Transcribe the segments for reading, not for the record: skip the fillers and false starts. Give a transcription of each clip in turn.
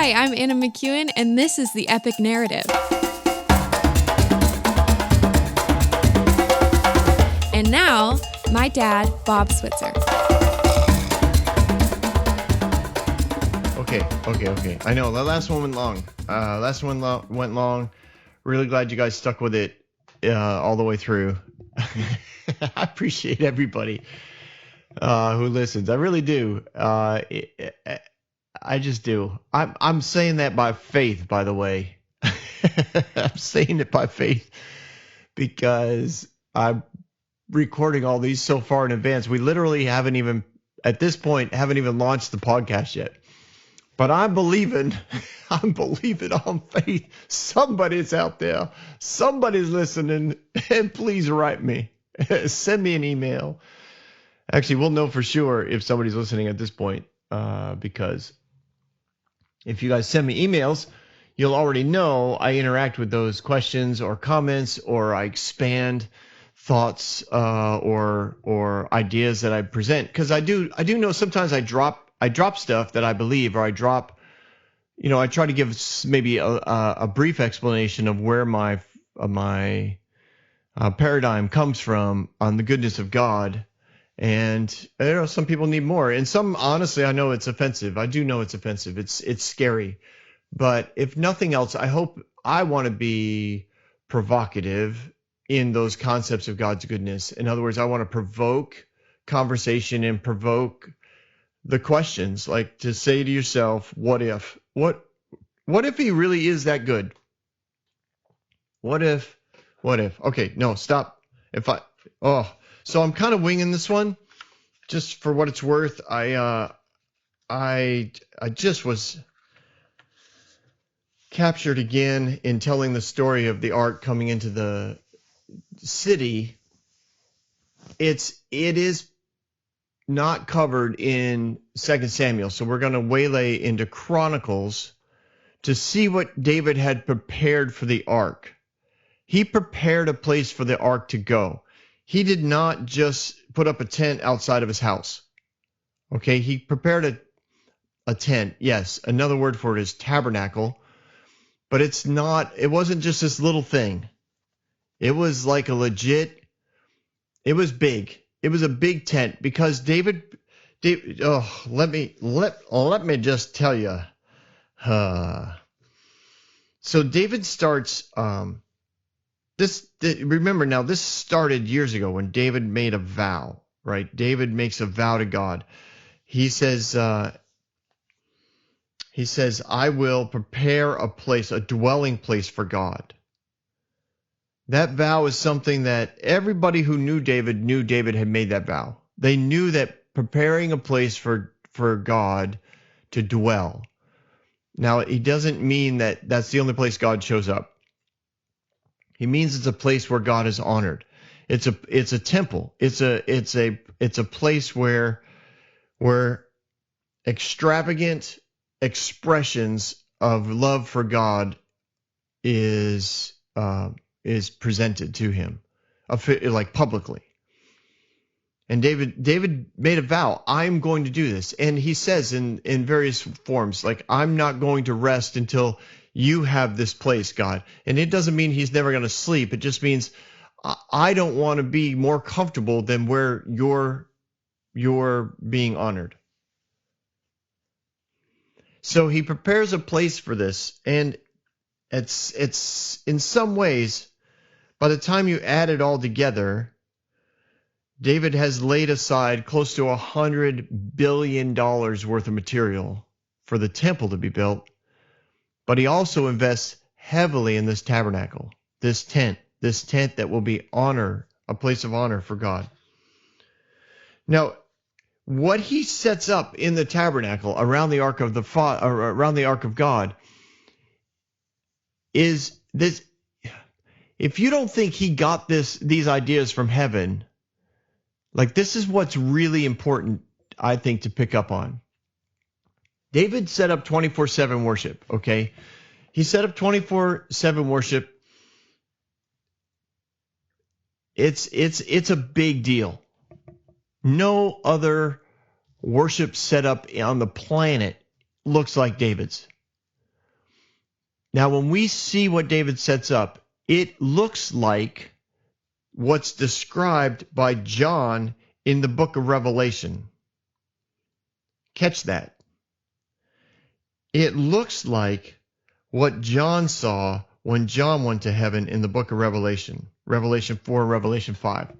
Hi, I'm Anna McEwen, and this is The Epic Narrative. And now, my dad, Bob Switzer. Okay. I know, the last one went long. Went long. Really glad you guys stuck with it all the way through. I appreciate everybody who listens. I really do. I just do. I'm saying that by faith, by the way. I'm saying it by faith because I'm recording all these so far in advance. We literally haven't even launched the podcast yet. But I'm believing on faith. Somebody's out there. Somebody's listening. And please write me. Send me an email. Actually, we'll know for sure if somebody's listening at this point because if you guys send me emails, you'll already know I interact with those questions or comments, or I expand thoughts or ideas that I present. Because I do know sometimes I drop stuff that I believe, or I try to give maybe a brief explanation of where my paradigm comes from on the goodness of God. And some people need more, and some, honestly, I know it's offensive. I do know it's offensive. It's scary, but if nothing else, I want to be provocative in those concepts of God's goodness. In other words, I want to provoke conversation and provoke the questions, like to say to yourself, what if he really is that good? What if? Okay, no, stop. So I'm kind of winging this one, just for what it's worth. I just was captured again in telling the story of the ark coming into the city. It is not covered in 2 Samuel, so we're going to waylay into Chronicles to see what David had prepared for the ark. He prepared a place for the ark to go. He did not just put up a tent outside of his house. Okay, he prepared a tent. Yes, another word for it is tabernacle. But it wasn't just this little thing. It was like it was big. It was a big tent because David, let me just tell you. So David starts, remember now, this started years ago when David made a vow, right? David makes a vow to God. He says, I will prepare a place, a dwelling place for God. That vow is something that everybody who knew David had made that vow. They knew that preparing a place for God to dwell. Now, it doesn't mean that that's the only place God shows up. He means it's a place where God is honored. It's a temple. It's a place where extravagant expressions of love for God is presented to him, like publicly. And David made a vow. I'm going to do this. And he says in various forms, like, I'm not going to rest until you have this place, God. And it doesn't mean he's never going to sleep. It just means I don't want to be more comfortable than where you're being honored. So he prepares a place for this. And it's in some ways, by the time you add it all together, David has laid aside close to $100 billion worth of material for the temple to be built, but he also invests heavily in this tabernacle, this tent that will be a place of honor for God. Now, what he sets up in the tabernacle around the ark of God is this. If you don't think he got these ideas from heaven, like, this is what's really important, I think, to pick up on. David set up 24/7 worship, okay? He set up 24/7 worship. It's a big deal. No other worship setup on the planet looks like David's. Now, when we see what David sets up, it looks like what's described by John in the book of Revelation. Catch that. It looks like what John saw when John went to heaven in the book of Revelation, Revelation 4, Revelation 5,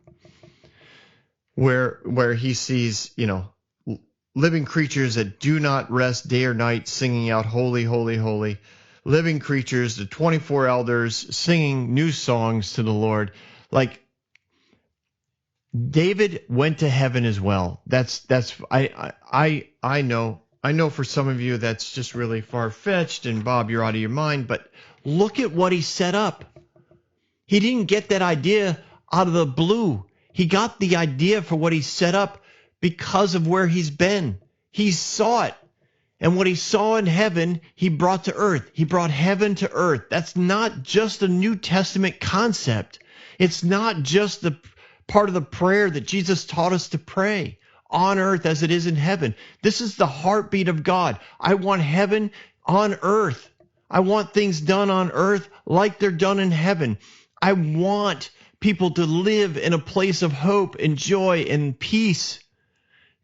where he sees, living creatures that do not rest day or night, singing out, holy, holy, holy. Living creatures, the 24 elders singing new songs to the Lord. Like, David went to heaven as well. I know for some of you that's just really far-fetched, and Bob, you're out of your mind, but look at what he set up. He didn't get that idea out of the blue. He got the idea for what he set up because of where he's been. He saw it. And what he saw in heaven, he brought to earth. He brought heaven to earth. That's not just a New Testament concept. It's not just the part of the prayer that Jesus taught us to pray on earth as it is in heaven. This is the heartbeat of God. I want heaven on earth. I want things done on earth like they're done in heaven. I want people to live in a place of hope and joy and peace.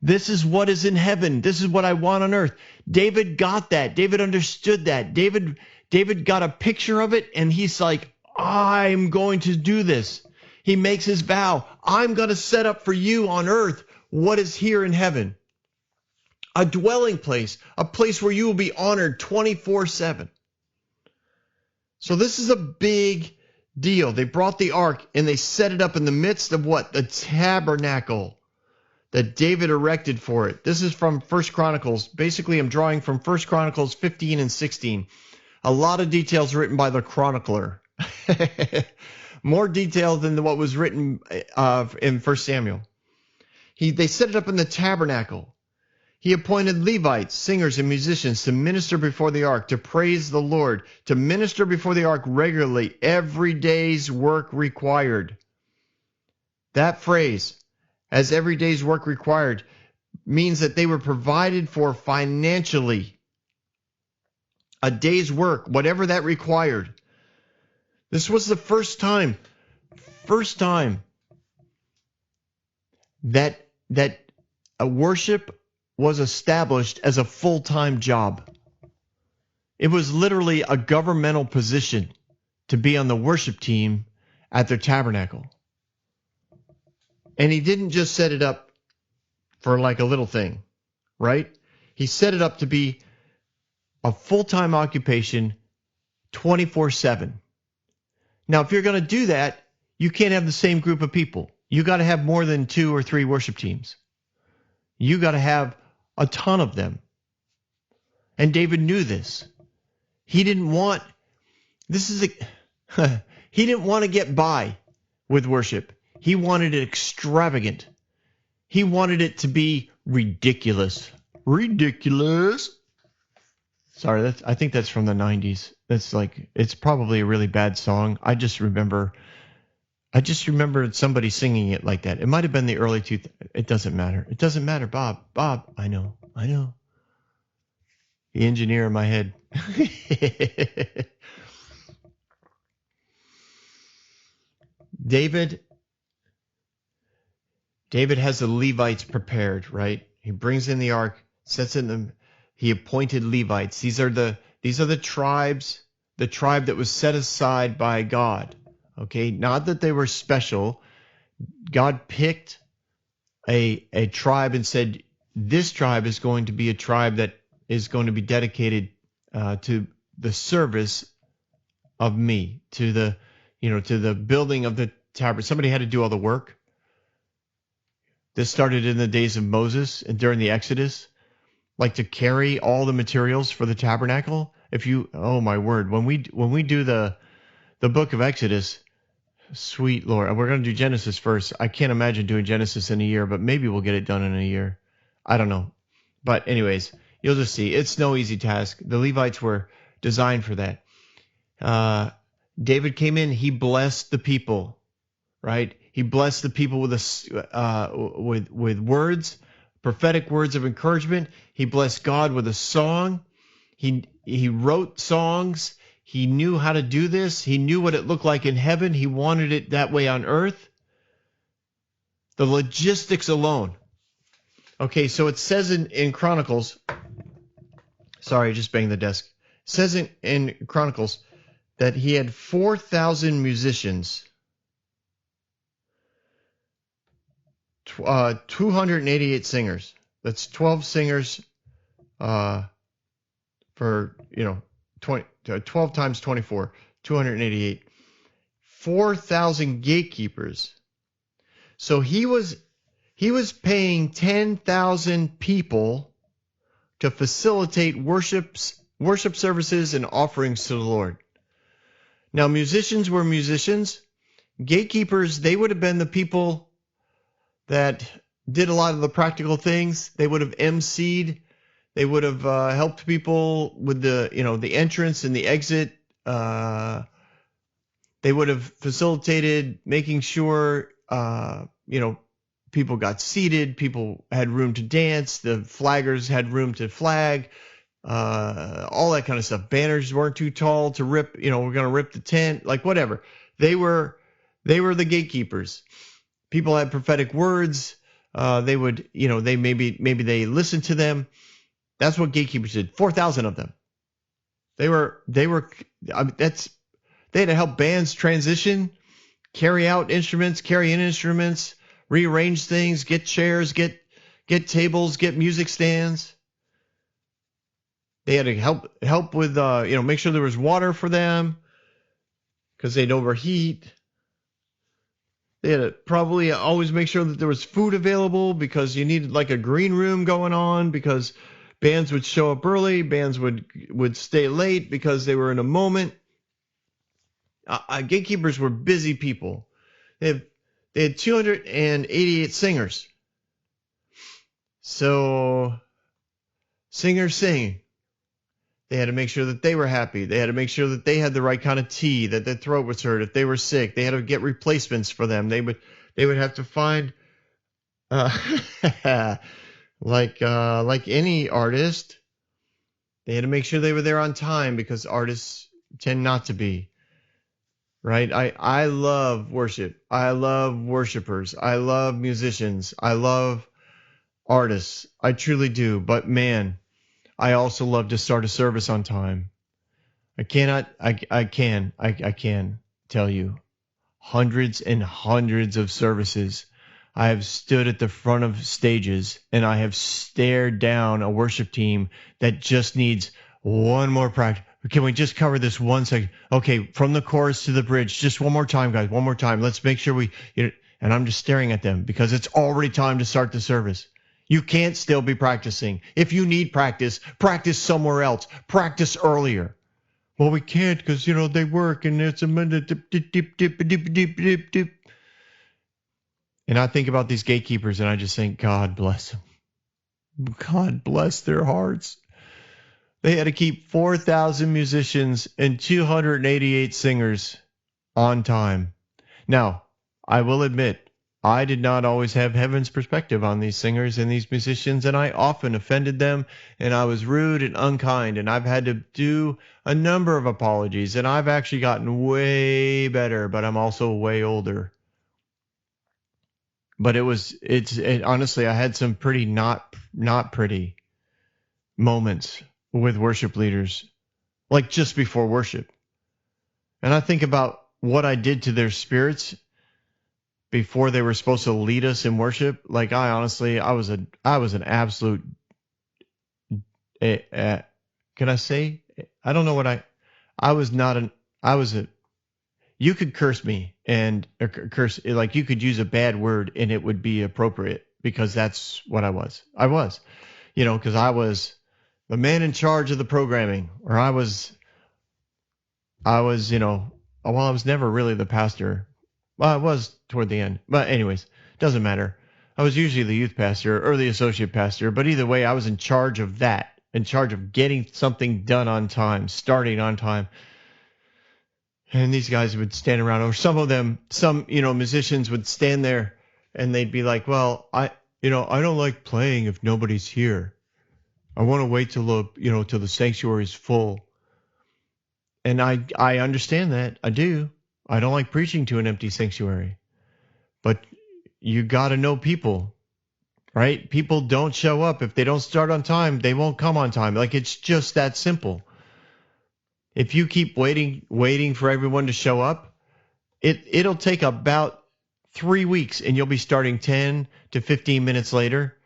This is what is in heaven. This is what I want on earth. David got that. David understood that. David got a picture of it, and he's like, I'm going to do this. He makes his vow. I'm going to set up for you on earth what is here in heaven. A dwelling place, a place where you will be honored 24/7. So this is a big deal. They brought the ark and they set it up in the midst of what? The tabernacle that David erected for it. This is from 1 Chronicles. Basically, I'm drawing from 1 Chronicles 15 and 16. A lot of details written by the chronicler. More detail than what was written in 1 Samuel. They set it up in the tabernacle. He appointed Levites, singers, and musicians to minister before the ark, to praise the Lord, to minister before the ark regularly, every day's work required. That phrase, as every day's work required, means that they were provided for financially. A day's work, whatever that required. This was the first time that a worship was established as a full-time job. It was literally a governmental position to be on the worship team at their tabernacle. And he didn't just set it up for like a little thing, right? He set it up to be a full-time occupation 24/7. Now, if you're going to do that, you can't have the same group of people. You got to have more than 2 or 3 worship teams. You got to have a ton of them. And David knew this. He didn't want he didn't want to get by with worship. He wanted it extravagant. He wanted it to be ridiculous. Ridiculous. Sorry, I think that's from the 90s. It's probably a really bad song. I just remember somebody singing it like that. It might have been the early 2000s. It doesn't matter. It doesn't matter, Bob. Bob, I know. The engineer in my head. David has the Levites prepared, right? He brings in the ark, sets in them. He appointed Levites. These are the tribes, the tribe that was set aside by God. Okay, not that they were special. God picked a tribe and said, this tribe is going to be a tribe that is going to be dedicated to the service of me, to the building of the tabernacle. Somebody had to do all the work. This started in the days of Moses and during the Exodus, like to carry all the materials for the tabernacle. Oh my word, when we do the book of Exodus, sweet Lord, we're going to do Genesis first. I can't imagine doing Genesis in a year, but maybe we'll get it done in a year. I don't know. But anyways, you'll just see. It's no easy task. The Levites were designed for that. David came in. He blessed the people, right? He blessed the people with words, prophetic words of encouragement. He blessed God with a song. He wrote songs. He knew how to do this. He knew what it looked like in heaven. He wanted it that way on earth. The logistics alone. Okay, so it says in Chronicles, sorry, I just banged the desk. It says in Chronicles that he had 4,000 musicians, 288 singers. That's 12 singers for, 12 times 24, 288. 4,000 gatekeepers. So he was paying 10,000 people to facilitate worship services and offerings to the Lord. Now, musicians were musicians. Gatekeepers, they would have been the people that did a lot of the practical things. They would have emceed. They would have helped people with the entrance and the exit. They would have facilitated making sure, people got seated. People had room to dance. The flaggers had room to flag. All that kind of stuff. Banners weren't too tall to rip. We're going to rip the tent. Like whatever. They were the gatekeepers. People had prophetic words. They would, they maybe they listened to them. That's what gatekeepers did. 4,000 of them. They had to help bands transition, carry out instruments, carry in instruments, rearrange things, get chairs, get tables, get music stands. They had to help with, make sure there was water for them because they'd overheat. They had to probably always make sure that there was food available because you needed like a green room going on because bands would show up early, bands would stay late because they were in a moment. Gatekeepers were busy people. They had 288 singers. So singers sing. They had to make sure that they were happy. They had to make sure that they had the right kind of tea, that their throat was hurt. If they were sick, they had to get replacements for them. They would have to find, like any artist, they had to make sure they were there on time because artists tend not to be. Right? I love worship. I love worshipers. I love musicians. I love artists. I truly do. But man, I also love to start a service on time. I can tell you hundreds and hundreds of services. I have stood at the front of stages and I have stared down a worship team that just needs one more practice. Can we just cover this one second? Okay, from the chorus to the bridge, just one more time, guys, one more time. Let's make sure and I'm just staring at them because it's already time to start the service. You can't still be practicing. If you need practice, practice somewhere else. Practice earlier. Well, we can't because, they work and it's a minute. And I think about these gatekeepers and I just think, God bless them. God bless their hearts. They had to keep 4,000 musicians and 288 singers on time. Now, I will admit, I did not always have heaven's perspective on these singers and these musicians, and I often offended them, and I was rude and unkind, and I've had to do a number of apologies, and I've actually gotten way better, but I'm also way older. But honestly, I had some pretty not pretty moments with worship leaders, like just before worship. And I think about what I did to their spirits before they were supposed to lead us in worship. Like I was an absolute, can I say, I don't know what you could curse me and like you could use a bad word and it would be appropriate because that's what I was, because I was the man in charge of the programming, or I was, I was never really the pastor. Well, I was toward the end, but anyways, doesn't matter. I was usually the youth pastor or the associate pastor, but either way, I was in charge of that, in charge of getting something done on time, starting on time. And these guys would stand around, or some musicians would stand there and they'd be like, well, I don't like playing if nobody's here. I want to wait till the sanctuary is full. And I understand that. I do. I don't like preaching to an empty sanctuary. But you got to know people, right? People don't show up. If they don't start on time, they won't come on time. Like, it's just that simple. If you keep waiting for everyone to show up, it'll take about 3 weeks and you'll be starting 10 to 15 minutes later.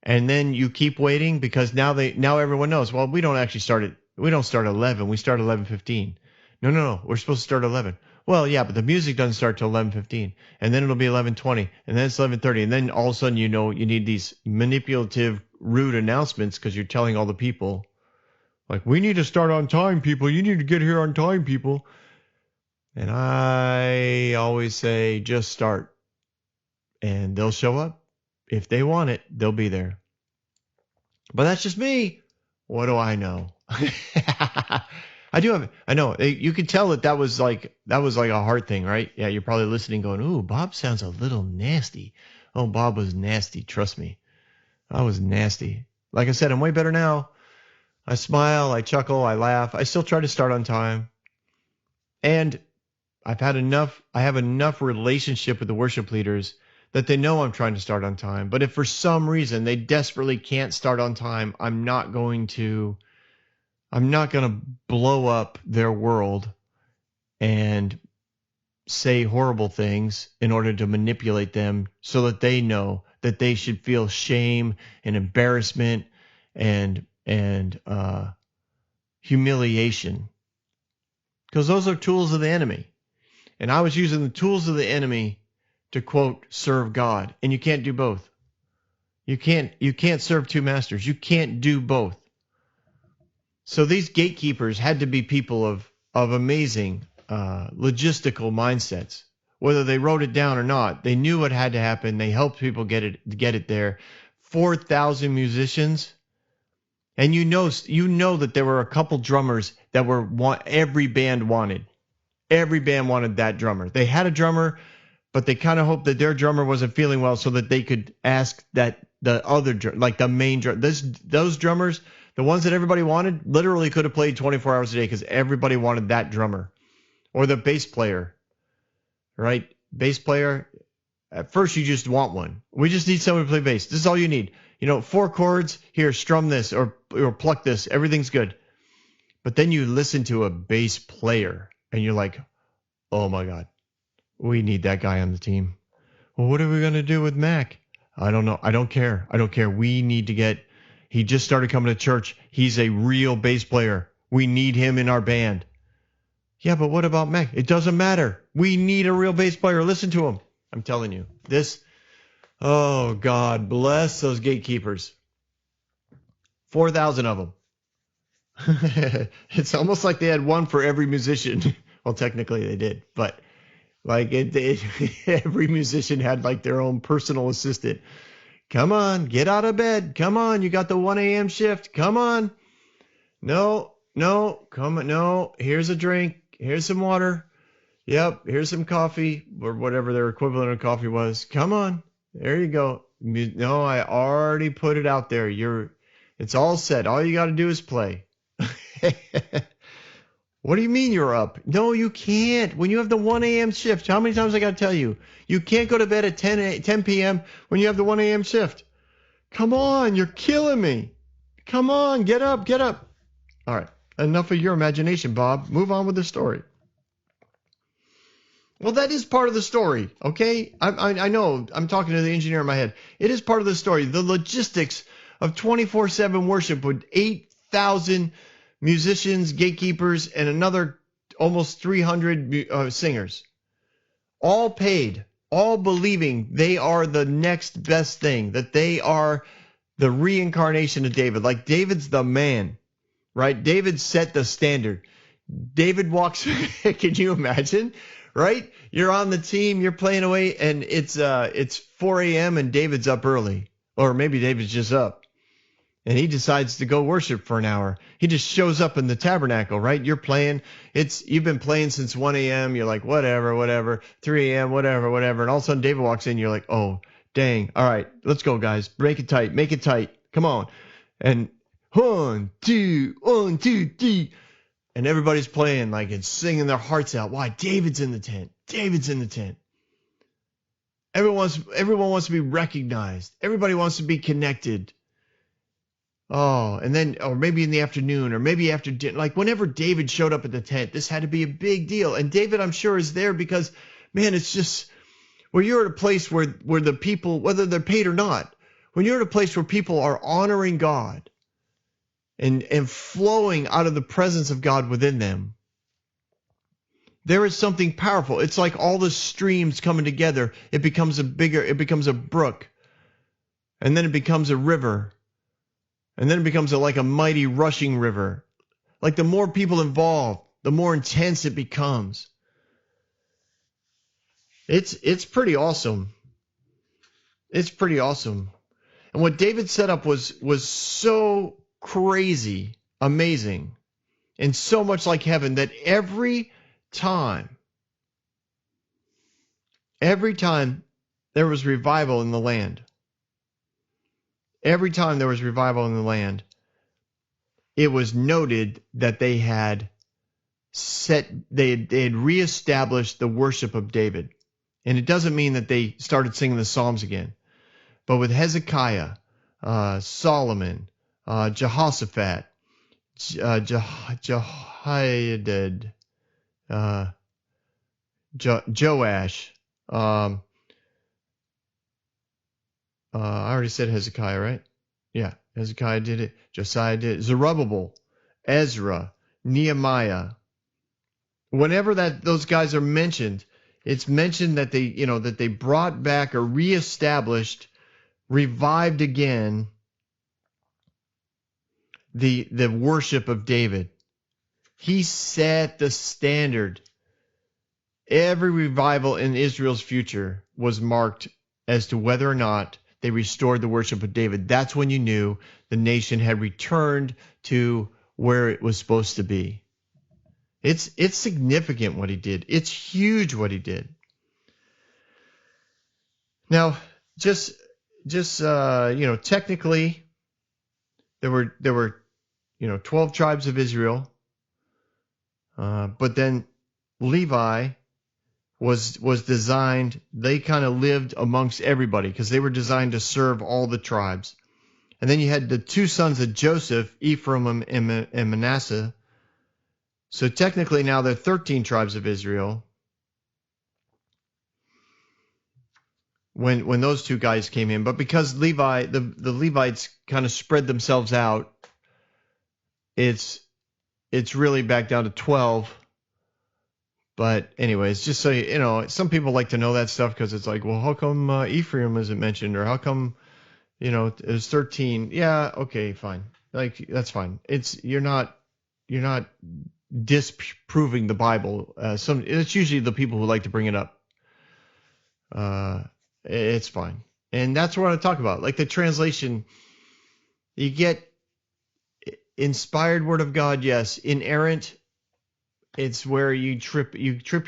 And then you keep waiting because now everyone knows, well, we don't start at 11. We start at 11:15. No. We're supposed to start at 11. Well, yeah, but the music doesn't start till 11:15. And then it'll be 11:20. And then it's 11:30. And then all of a sudden, you need these manipulative, rude announcements because you're telling all the people, like, we need to start on time, people. You need to get here on time, people. And I always say, just start. And they'll show up. If they want it, they'll be there. But that's just me. What do I know? I know. You could tell that was like a heart thing, right? Yeah, you're probably listening going, ooh, Bob sounds a little nasty. Oh, Bob was nasty. Trust me. I was nasty. Like I said, I'm way better now. I smile, I chuckle, I laugh. I still try to start on time. And I have enough relationship with the worship leaders that they know I'm trying to start on time. But if for some reason they desperately can't start on time, I'm not going to blow up their world and say horrible things in order to manipulate them so that they know that they should feel shame and embarrassment and humiliation. Because those are tools of the enemy. And I was using the tools of the enemy to, quote, serve God. And you can't do both. You can't serve two masters. You can't do both. So these gatekeepers had to be people of amazing logistical mindsets. Whether they wrote it down or not, they knew what had to happen. They helped people get it there. 4,000 musicians. And you know that there were a couple drummers that every band wanted. Every band wanted that drummer. They had a drummer, but they kind of hoped that their drummer wasn't feeling well so that they could ask that the other, like the main drum. Those drummers, the ones that everybody wanted, literally could have played 24 hours a day because everybody wanted that drummer. Or the bass player, right? Bass player, at first you just want one. We just need someone to play bass. This is all you need. 4 chords, here, strum this or pluck this. Everything's good. But then you listen to a bass player and you're like, oh my God, we need that guy on the team. Well, what are we going to do with Mac? I don't know. I don't care. We need to he just started coming to church. He's a real bass player. We need him in our band. Yeah, but what about Mac? It doesn't matter. We need a real bass player. Listen to him. I'm telling you. Oh, God bless those gatekeepers. 4,000 of them. It's almost like they had one for every musician. Well, technically they did, but like every musician had like their own personal assistant. Come on, get out of bed. Come on, you got the 1 a.m. shift. Come on. No, come on. No, here's a drink. Here's some water. Yep, here's some coffee or whatever their equivalent of coffee was. Come on. There you go. No, I already put it out there. It's all set. All you got to do is play. What do you mean you're up? No, you can't. When you have the 1 a.m. shift, how many times I got to tell you? You can't go to bed at 10 p.m. when you have the 1 a.m. shift. Come on, you're killing me. Come on, get up. All right, enough of your imagination, Bob. Move on with the story. Well, that is part of the story, okay? I know. I'm talking to the engineer in my head. It is part of the story. The logistics of 24/7 worship with 8,000 musicians, gatekeepers, and another almost 300 singers. All paid, all believing they are the next best thing, that they are the reincarnation of David. Like David's the man, right? David set the standard. David walks, can you imagine? Right? You're on the team, you're playing away, and it's 4 a.m. and David's up early. Or maybe David's just up. And he decides to go worship for an hour. He just shows up in the tabernacle, right? You're playing. You've been playing since 1 a.m. You're like, whatever. 3 a.m., whatever. And all of a sudden David walks in. You're like, oh, dang. All right, let's go, guys. Make it tight. Come on. And 1, 2, 1, 2, 3. And everybody's playing like and singing their hearts out. Why? David's in the tent. David's in the tent. Everyone wants to be recognized. Everybody wants to be connected. Oh, and then, or maybe in the afternoon, or maybe after dinner, like whenever David showed up at the tent, this had to be a big deal. And David, I'm sure, is there because, man, it's just where you're at a place where the people, whether they're paid or not, when you're at a place where people are honoring God and flowing out of the presence of God within them, there is something powerful. It's like all the streams coming together. It becomes a brook, and then it becomes a river, and then it becomes like a mighty rushing river. Like the more people involved, the more intense it becomes. It's pretty awesome. It's pretty awesome. And what David set up was so crazy, amazing, and so much like heaven that every time there was revival in the land, it was noted that they had reestablished the worship of David. And it doesn't mean that they started singing the Psalms again. But with Hezekiah, Solomon, Jehoshaphat, Jehoiada, Joash. I already said Hezekiah, right? Yeah, Hezekiah did it. Josiah did it. Zerubbabel, Ezra, Nehemiah. Whenever those guys are mentioned, it's mentioned that they brought back or reestablished, revived again the worship of David. He set the standard. Every revival in Israel's future was marked as to whether or not they restored the worship of David. That's when you knew the nation had returned to where it was supposed to be. It's significant what he did. It's huge what he did. Now, just technically, there were 12 tribes of Israel. But then Levi was designed, they kind of lived amongst everybody because they were designed to serve all the tribes. And then you had the two sons of Joseph, Ephraim and Manasseh. So technically now there are 13 tribes of Israel. When those two guys came in, but because the Levites kind of spread themselves out, it's really back down to 12. But anyways, just so you know, some people like to know that stuff because it's like, well, how come Ephraim isn't mentioned, or how come it was 13? Yeah, okay, fine. Like that's fine. You're not disproving the Bible. It's usually the people who like to bring it up. It's fine. And that's what I talk about. Like the translation, you get inspired word of God, yes. Inerrant, it's where you trip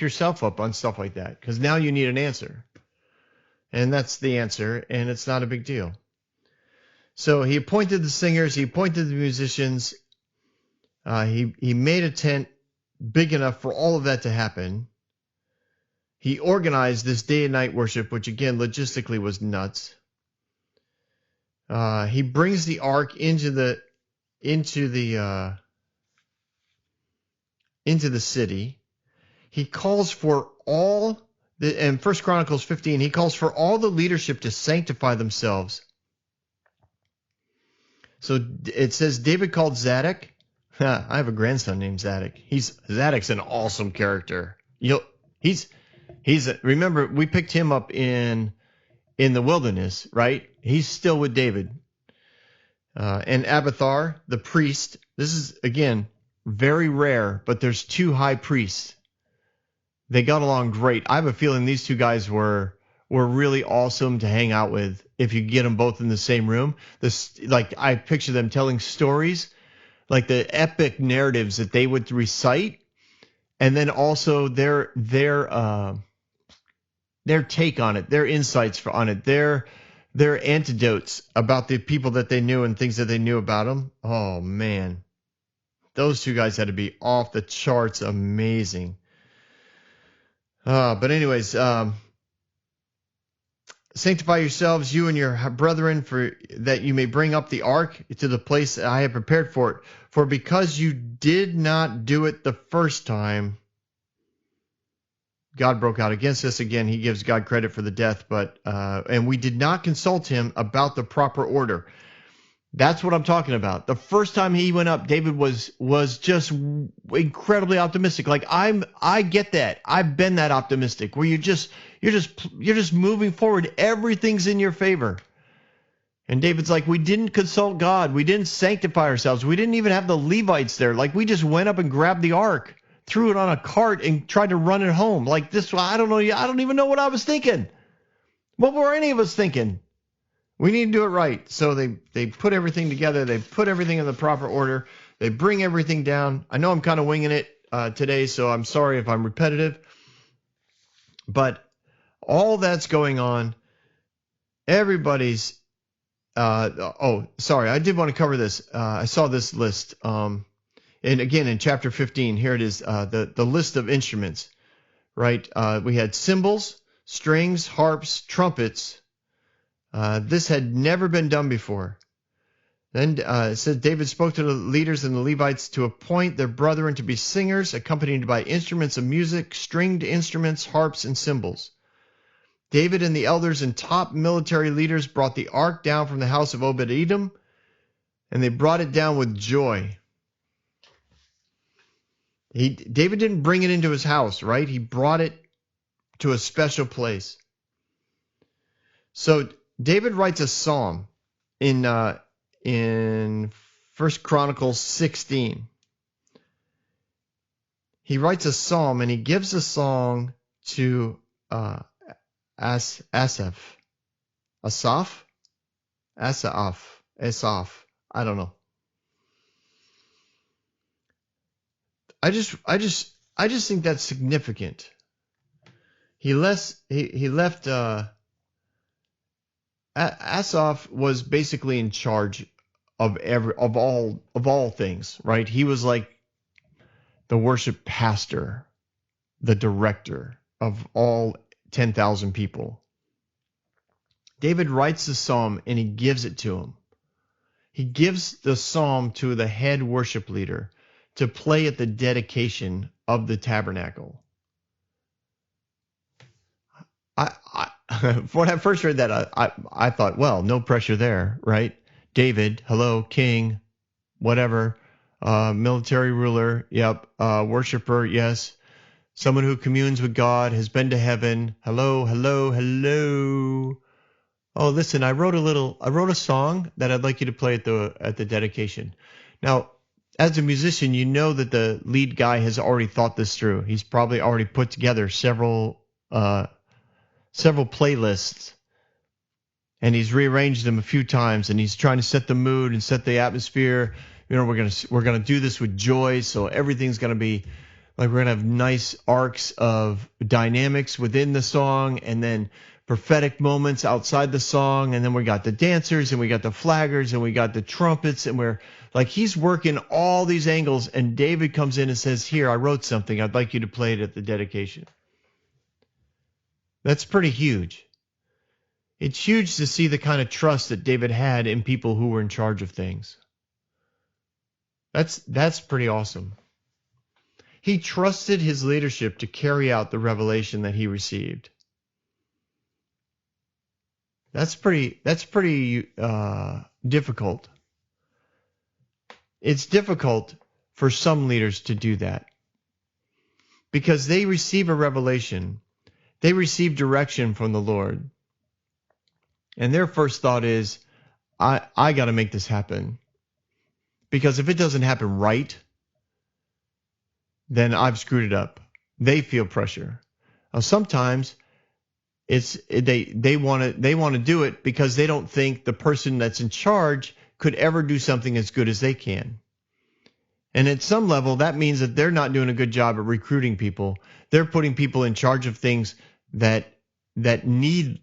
yourself up on stuff like that because now you need an answer. And that's the answer, and it's not a big deal. So he appointed the singers, he appointed the musicians, he made a tent big enough for all of that to happen. He organized this day and night worship, which again, logistically was nuts. He brings the ark into the city. He calls for in 1 Chronicles 15, he calls for all the leadership to sanctify themselves. So it says David called Zadok. I have a grandson named Zadok. Zadok's an awesome character. Remember, we picked him up in the wilderness, right? He's still with David. And Abiathar, the priest. This is, again, very rare, but there's two high priests. They got along great. I have a feeling these two guys were really awesome to hang out with if you get them both in the same room. I picture them telling stories, like the epic narratives that they would recite, and then also their take on it, their insights on it, their antidotes about the people that they knew and things that they knew about them. Oh man, Those two guys had to be off the charts amazing. But anyways, sanctify yourselves, you and your brethren, for that you may bring up the ark to the place that I have prepared for it. For because you did not do it the first time, God broke out against us. Again, he gives God credit for the death, and we did not consult him about the proper order. That's what I'm talking about. The first time he went up, David was just incredibly optimistic. Like I get that. I've been that optimistic where you're just moving forward. Everything's in your favor. And David's like, we didn't consult God. We didn't sanctify ourselves. We didn't even have the Levites there. Like we just went up and grabbed the ark, threw it on a cart and tried to run it home. Like this, I don't know. I don't even know what I was thinking. What were any of us thinking? We need to do it right. So they put everything together. They put everything in the proper order. They bring everything down. I know I'm kind of winging it today, so I'm sorry if I'm repetitive. But all that's going on. Everybody's. Sorry. I did want to cover this. I saw this list. And again, in chapter 15, here it is. The list of instruments. Right. We had cymbals, strings, harps, trumpets. This had never been done before. Then it said David spoke to the leaders and the Levites to appoint their brethren to be singers, accompanied by instruments of music, stringed instruments, harps, and cymbals. David and the elders and top military leaders brought the ark down from the house of Obed-Edom, and they brought it down with joy. David didn't bring it into his house, right? He brought it to a special place. So David writes a psalm in 1 Chronicles 16. He writes a psalm and he gives a song to Asaph. I don't know. I just think that's significant. He left. Asaph was basically in charge of all things, right? He was like the worship pastor, the director of all 10,000 people. David writes the psalm and he gives it to him. He gives the psalm to the head worship leader to play at the dedication of the tabernacle. When I first read that, I thought, well, no pressure there, right? David, hello, king, whatever, military ruler, yep, worshiper, yes. Someone who communes with God, has been to heaven. Hello, hello, hello. Oh, listen, I wrote a song that I'd like you to play at the dedication. Now, as a musician, you know that the lead guy has already thought this through. He's probably already put together several playlists, and he's rearranged them a few times, and he's trying to set the mood and set the atmosphere. You know, we're gonna do this with joy, so everything's gonna be like we're gonna have nice arcs of dynamics within the song, and then prophetic moments outside the song, and then we got the dancers, and we got the flaggers, and we got the trumpets, and we're like he's working all these angles, and David comes in and says, "Here, I wrote something. I'd like you to play it at the dedication." That's pretty huge. It's huge to see the kind of trust that David had in people who were in charge of things. That's pretty awesome. He trusted his leadership to carry out the revelation that he received. That's pretty difficult. It's difficult for some leaders to do that because they receive a revelation. They receive direction from the Lord. And their first thought is, I got to make this happen. Because if it doesn't happen right, then I've screwed it up. They feel pressure. Now, sometimes they want to do it because they don't think the person that's in charge could ever do something as good as they can. And at some level, that means that they're not doing a good job at recruiting people. They're putting people in charge of things that need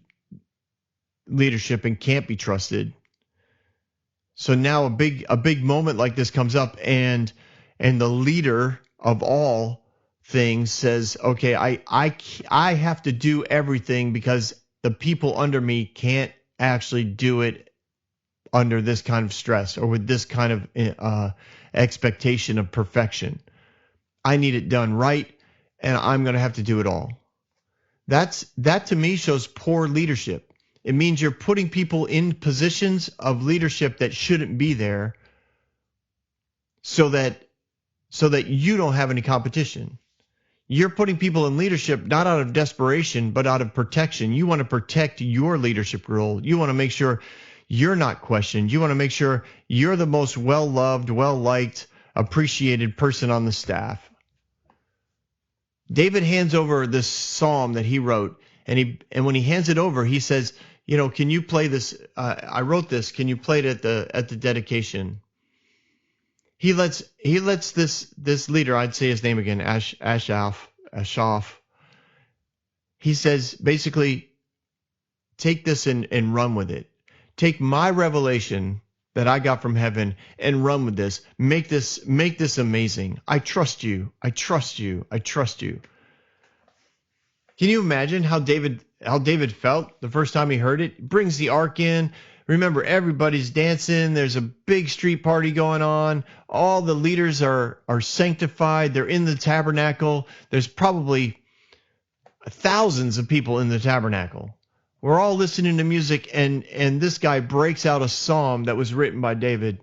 leadership and can't be trusted. So now a big moment like this comes up, and and the leader of all things says, okay, I have to do everything because the people under me can't actually do it under this kind of stress or with this kind of expectation of perfection. I need it done right, and I'm going to have to do it all. That to me shows poor leadership. It means you're putting people in positions of leadership that shouldn't be there so that you don't have any competition. You're putting people in leadership not out of desperation, but out of protection. You want to protect your leadership role. You want to make sure you're not questioned. You want to make sure you're the most well-loved, well-liked, appreciated person on the staff. David hands over this psalm that he wrote, and when he hands it over, he says, can you play this? I wrote this. Can you play it at the dedication? He lets this leader, I'd say his name again, Asaph. He says, basically, take this and run with it. Take my revelation that I got from heaven and run with this. Make this amazing. I trust you. I trust you. I trust you. Can you imagine how David felt the first time he heard it? Brings the ark in. Remember, everybody's dancing. There's a big street party going on. All the leaders are sanctified. They're in the tabernacle. There's probably thousands of people in the tabernacle. We're all listening to music, and this guy breaks out a psalm that was written by David.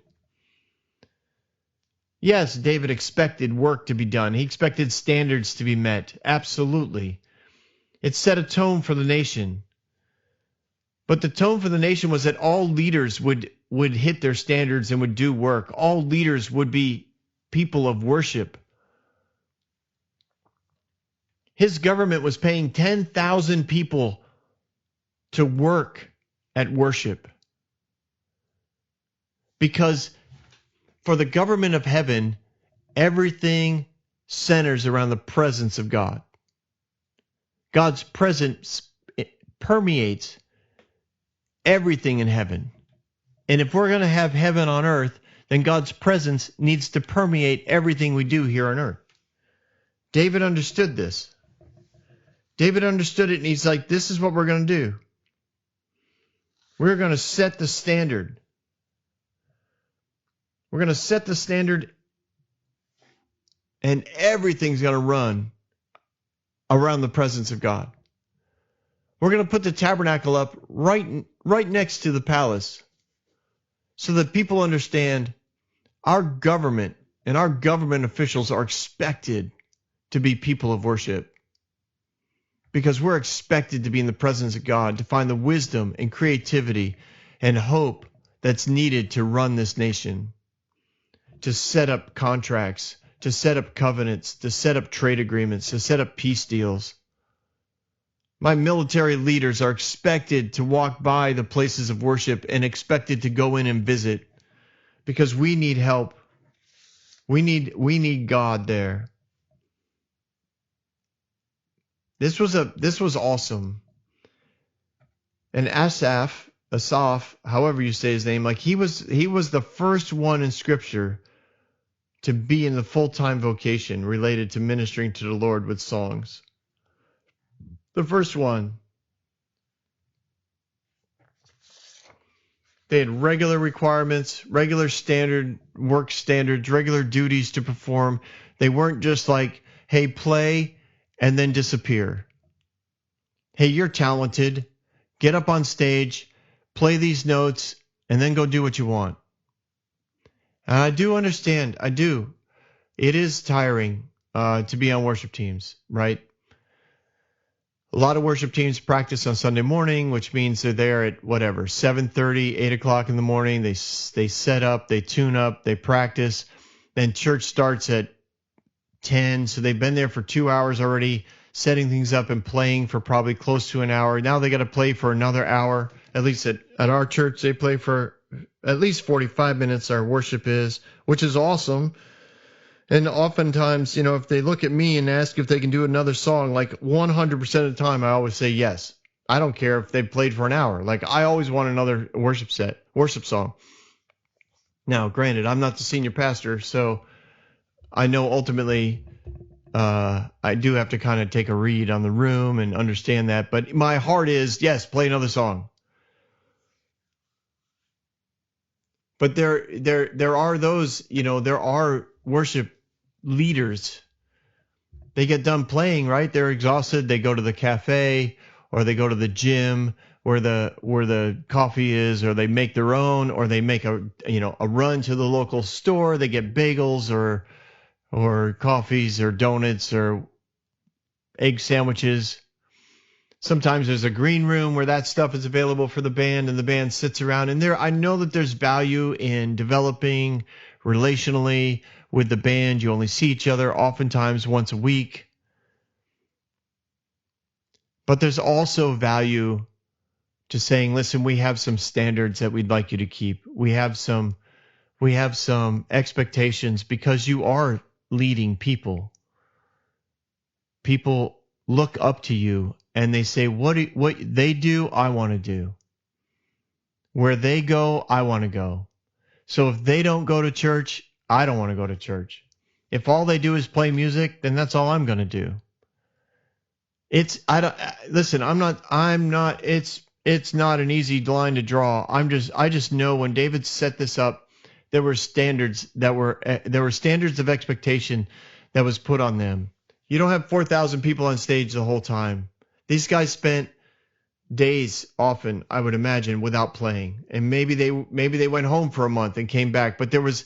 Yes, David expected work to be done. He expected standards to be met. Absolutely. It set a tone for the nation. But the tone for the nation was that all leaders would hit their standards and would do work. All leaders would be people of worship. His government was paying 10,000 people to work at worship. Because for the government of heaven, everything centers around the presence of God. God's presence permeates everything in heaven. And if we're going to have heaven on earth, then God's presence needs to permeate everything we do here on earth. David understood this. David understood it, and he's like, this is what we're going to do. We're going to set the standard. We're going to set the standard, and everything's going to run around the presence of God. We're going to put the tabernacle up right next to the palace so that people understand our government and our government officials are expected to be people of worship. Because we're expected to be in the presence of God, to find the wisdom and creativity and hope that's needed to run this nation, to set up contracts, to set up covenants, to set up trade agreements, to set up peace deals. My military leaders are expected to walk by the places of worship and expected to go in and visit because we need help. We need God there. This was awesome. And Asaph, however you say his name, like he was the first one in Scripture to be in the full-time vocation related to ministering to the Lord with songs. The first one. They had regular requirements, regular standard work standards, regular duties to perform. They weren't just like, hey, play and then disappear. Hey, you're talented. Get up on stage, play these notes, and then go do what you want. And I do understand. I do. It is tiring to be on worship teams, right? A lot of worship teams practice on Sunday morning, which means they're there at 7:30, 8 o'clock in the morning. They set up, they tune up, they practice. Then church starts at 10, so they've been there for 2 hours already, setting things up and playing for probably close to an hour. Now they got to play for another hour. At least at our church, they play for at least 45 minutes, our worship is, which is awesome. And oftentimes, if they look at me and ask if they can do another song, like 100% of the time, I always say yes. I don't care if they played for an hour. Like, I always want another worship song. Now, granted, I'm not the senior pastor, so I know ultimately I do have to kind of take a read on the room and understand that. But my heart is, yes, play another song. But there are those, there are worship leaders. They get done playing, right? They're exhausted. They go to the cafe or they go to the gym where the coffee is, or they make their own, or they make a run to the local store. They get bagels or coffees or donuts or egg sandwiches. Sometimes there's a green room where that stuff is available for the band, and the band sits around. And I know that there's value in developing relationally with the band. You only see each other oftentimes once a week. But there's also value to saying, listen, we have some standards that we'd like you to keep. We have some expectations because you are leading people. People look up to you and they say, what they do, I want to do. Where they go, I want to go. So if they don't go to church, I don't want to go to church. If all they do is play music, then that's all I'm going to do. It's not an easy line to draw. I just know when David set this up, there were standards of expectation that was put on them. You don't have 4,000 people on stage the whole time. These guys spent days often, I would imagine, without playing. And maybe they went home for a month and came back, but there was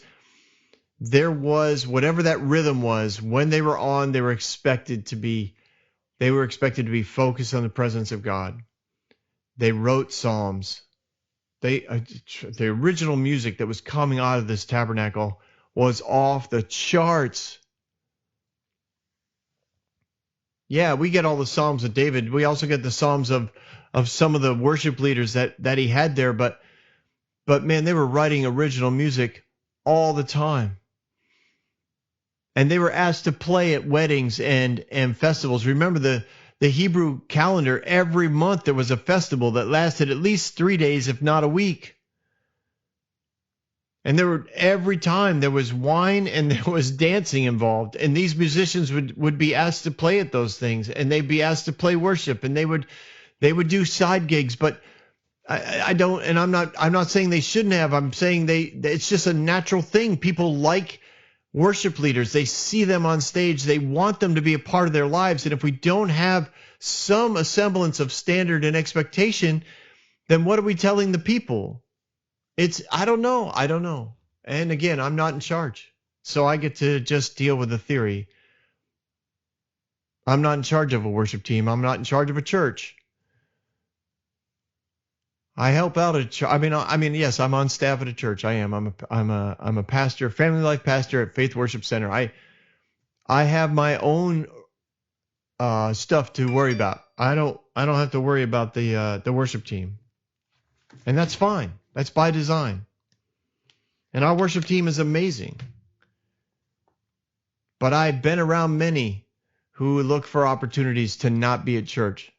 whatever that rhythm was, when they were on, they were expected to be focused on the presence of God. They wrote psalms. The original music that was coming out of this tabernacle was off the charts. Yeah, we get all the psalms of David. We also get the psalms of some of the worship leaders that he had there. But man, they were writing original music all the time. And they were asked to play at weddings and festivals. Remember the Hebrew calendar, every month there was a festival that lasted at least 3 days, if not a week. And every time there was wine and there was dancing involved. And these musicians would be asked to play at those things, and they'd be asked to play worship, and they would do side gigs. But I'm not saying they shouldn't have. I'm saying it's just a natural thing. People like worship leaders. They see them on stage. They want them to be a part of their lives. And if we don't have some semblance of standard and expectation, then what are we telling the people? I don't know. And again, I'm not in charge. So I get to just deal with the theory. I'm not in charge of a worship team. I'm not in charge of a church. I help out at church. I mean, yes, I'm on staff at a church. I am. I'm a pastor, family life pastor at Faith Worship Center. I have my own stuff to worry about. I don't have to worry about the worship team, and that's fine. That's by design. And our worship team is amazing. But I've been around many who look for opportunities to not be at church.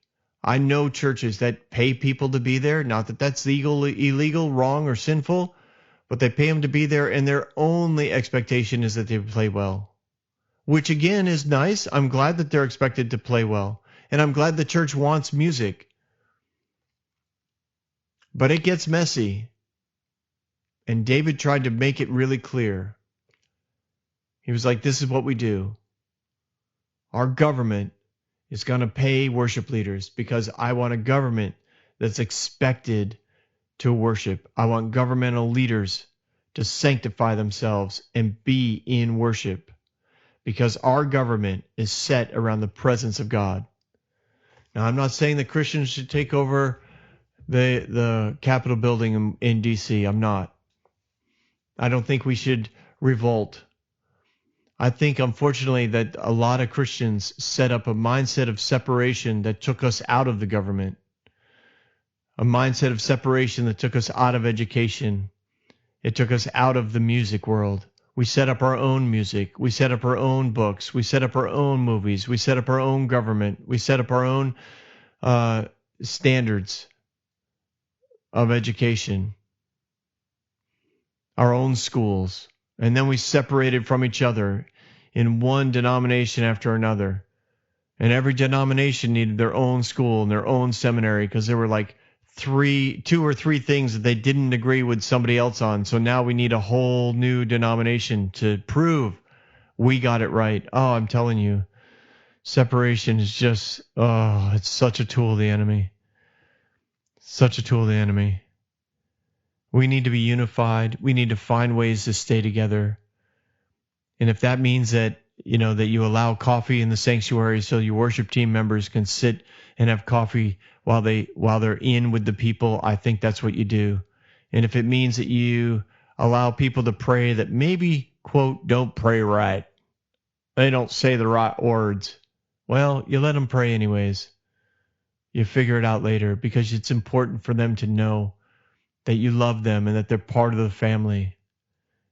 I know churches that pay people to be there. Not that that's illegal, wrong, or sinful, but they pay them to be there, and their only expectation is that they play well, which again is nice. I'm glad that they're expected to play well, and I'm glad the church wants music. But it gets messy, and David tried to make it really clear. He was like, this is what we do. Our government is going to pay worship leaders because I want a government that's expected to worship. I want governmental leaders to sanctify themselves and be in worship because our government is set around the presence of God. Now, I'm not saying that Christians should take over the Capitol building in D.C. I'm not. I don't think we should revolt. I think, unfortunately, that a lot of Christians set up a mindset of separation that took us out of the government, a mindset of separation that took us out of education. It took us out of the music world. We set up our own music. We set up our own books. We set up our own movies. We set up our own government. We set up our own standards of education, our own schools. And then we separated from each other in one denomination after another. And every denomination needed their own school and their own seminary because there were like two or three things that they didn't agree with somebody else on. So now we need a whole new denomination to prove we got it right. Oh, I'm telling you, separation is just, it's such a tool of the enemy. Such a tool of the enemy. We need to be unified. We need to find ways to stay together. And if that means that, that you allow coffee in the sanctuary so your worship team members can sit and have coffee while they're in with the people, I think that's what you do. And if it means that you allow people to pray that maybe, quote, don't pray right, they don't say the right words, well, you let them pray anyways. You figure it out later because it's important for them to know that you love them and that they're part of the family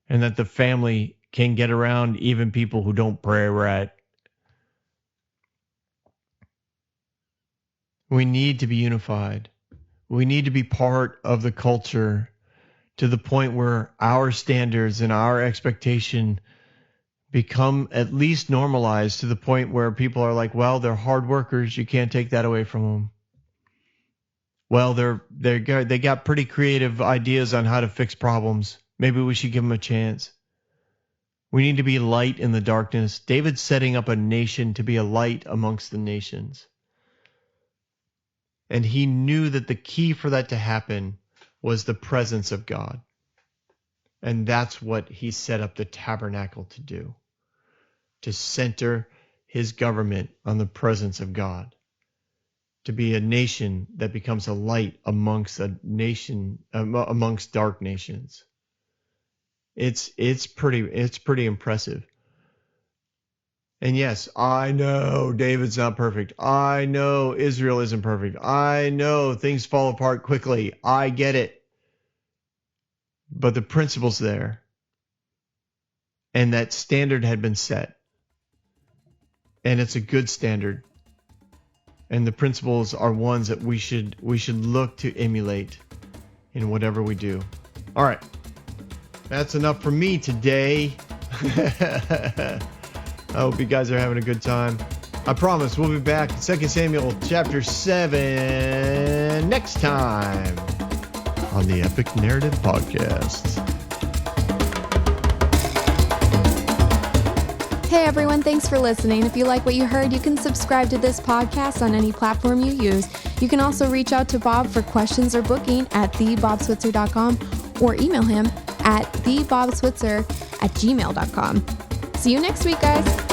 and that the family can get around even people who don't pray right. We need to be unified. We need to be part of the culture to the point where our standards and our expectation become at least normalized to the point where people are like, well, they're hard workers. You can't take that away from them. Well, they got pretty creative ideas on how to fix problems. Maybe we should give them a chance. We need to be light in the darkness. David's setting up a nation to be a light amongst the nations. And he knew that the key for that to happen was the presence of God. And that's what he set up the tabernacle to do, to center his government on the presence of God, to be a nation that becomes a light amongst dark nations. It's pretty impressive. And yes, I know David's not perfect. I know Israel isn't perfect. I know things fall apart quickly. I get it. But the principle's there. And that standard had been set. And it's a good standard. And the principles are ones that we should look to emulate in whatever we do. All right. That's enough for me today. I hope you guys are having a good time. I promise we'll be back in 2 Samuel chapter 7 next time on the Epic Narrative Podcast. Hey everyone, thanks for listening. If you like what you heard, you can subscribe to this podcast on any platform you use. You can also reach out to Bob for questions or booking at thebobswitzer.com or email him at thebobswitzer@gmail.com. See you next week, guys.